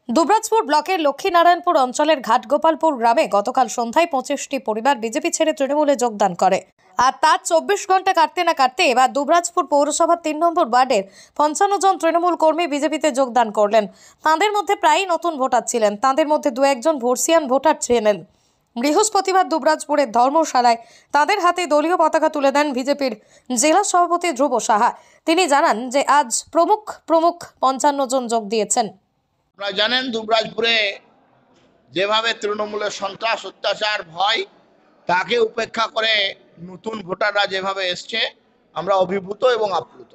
দুবরাজপুর ব্লকের লক্ষ্মীনারায়ণপুর অঞ্চলের ঘাটগোপালপুর গ্রামে গতকাল সন্ধ্যায় 25টি পরিবার বিজেপি ছেড়ে তৃণমূলে যোগদান করে। আর তার 24 ঘন্টা কাটতে না কাটতে এবার দুবরাজপুর পৌরসভার 3 নম্বর ওয়ার্ডের 55 জন তৃণমূল কর্মী বিজেপিতে যোগদান করলেন। তাঁদের মধ্যে প্রায় নতুন ভোটার ছিলেন, তাঁদের মধ্যে দু একজন ভর্সিয়ান ভোটার ছিলেন। বৃহস্পতিবার দুবরাজপুরের ধর্মশালায় তাদের হাতে দলীয় পতাকা তুলে দেন বিজেপির জেলা সভাপতি ধ্রুব সাহা। তিনি জানান যে আজ প্রমুখ 55 জন যোগ দিয়েছেন। আপনারা জানেন দুবরাজপুরে যেভাবে তৃণমূলের সন্ত্রাস অত্যাচার ভয় তাকে উপেক্ষা করে নতুন ভোটাররা যেভাবে এসছে আমরা অভিভূত এবং আপ্লুত।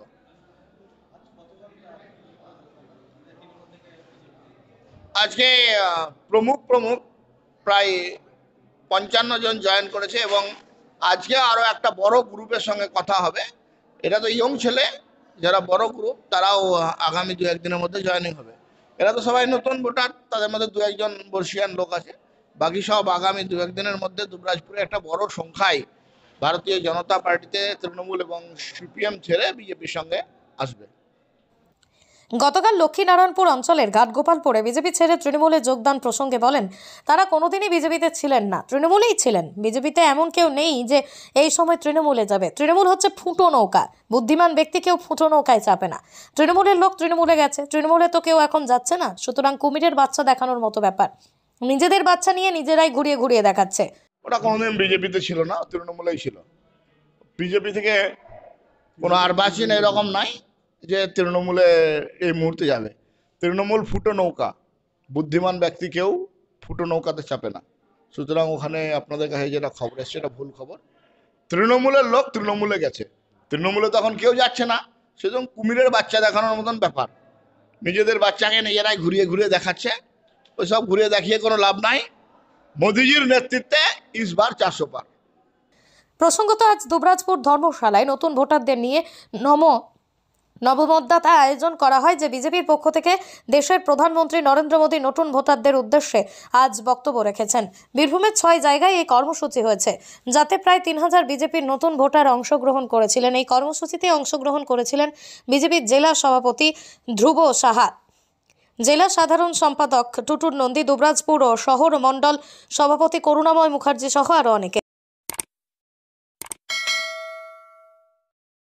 আজকে প্রমুখ প্রায় 55 জন জয়েন করেছে এবং আজকে আরো একটা বড় গ্রুপের সঙ্গে কথা হবে। এটা তো ইয়ং ছেলে, যারা বড় গ্রুপ তারাও আগামী 2-1 দিনের মধ্যে জয়েনিং হবে। এরা তো সবাই নতুন ভোটার, তাদের মধ্যে 2-1 জন বর্ষিয়ান লোক আছে, বাকি সব আগামী 2-1 দিনের মধ্যে দুবরাজপুরে একটা বড় সংখ্যায় ভারতীয় জনতা পার্টিতে তৃণমূল এবং সিপিএম ছেড়ে বিজেপির সঙ্গে আসবে। গতকাল লক্ষ্মীনারায়ণপুর অঞ্চলের ঘাটগোপালপুরে বিজেপি ছেড়ে তৃণমূলে যোগদান প্রসঙ্গে বলেন, তারা কোনোদিনই বিজেপিতে ছিলেন না, তৃণমূলেই ছিলেন। বিজেপিতে এমন কেউ নেই যে এই সময় তৃণমূলে যাবে। তৃণমূল হচ্ছে ফুটো নৌকা, বুদ্ধিমান ব্যক্তি কেউ ফুটো নৌকায় চাপে না। তৃণমূলের লোক তৃণমূলে গেছে, তৃণমূলে তো কেউ এখন যাচ্ছে না। সুতরাং কুমিরের বাচ্চা দেখানোর মতো ব্যাপার, নিজেদের বাচ্চা নিয়ে নিজেরাই ঘুরিয়ে দেখাচ্ছে। ওরা কোনোদিন বিজেপিতে ছিল না, তৃণমূলেই ছিল। বিজেপি থেকে কোনো আরবাসীন এরকম নাই যে তৃণমূলে এই মুহূর্তে যাবে। তৃণমূল ফুটো নৌকা, বুদ্ধিমান ব্যক্তি কেউ ফুটো নৌকাতে চাপে না। সুতরাং ওখানে আপনাদের কাছে যেটা খবর এসছে এটা ভুল খবর। তৃণমূলের লোক তৃণমূলে গেছে, তৃণমূলে তখন কেউ যাচ্ছে না। সুতরাং কুমিরের বাচ্চা দেখানোর মতন ব্যাপার, নিজেদের বাচ্চাকে নিজেরাই ঘুরিয়ে দেখাচ্ছে। ওইসব ঘুরিয়ে দেখিয়ে কোনো লাভ নাই। মোদিজির নেতৃত্বে ইসবার 400 পার। প্রসঙ্গত আজ দুবরাজপুর ধর্মশালায় নতুন ভোটারদের নিয়ে নবমতদাতা আয়োজন করা হয়, যে বিজেপির পক্ষ থেকে দেশের প্রধানমন্ত্রী নরেন্দ্র মোদী নতুন ভোটারদের উদ্দেশ্যে আজ বক্তব্য রেখেছেন। বীরভূমের 6 জায়গায় এই কর্মসূচি হয়েছে, যাতে প্রায় 3000 বিজেপির নতুন ভোটার অংশগ্রহণ করেছিলেন। এই কর্মসূচিতে অংশগ্রহণ করেছিলেন বিজেপির জেলা সভাপতি ধ্রুব সাহা, জেলা সাধারণ সম্পাদক টুটুর নন্দী, দুবরাজপুর ও শহর মণ্ডল সভাপতি করুণাময় মুখার্জি সহ আরও অনেকে।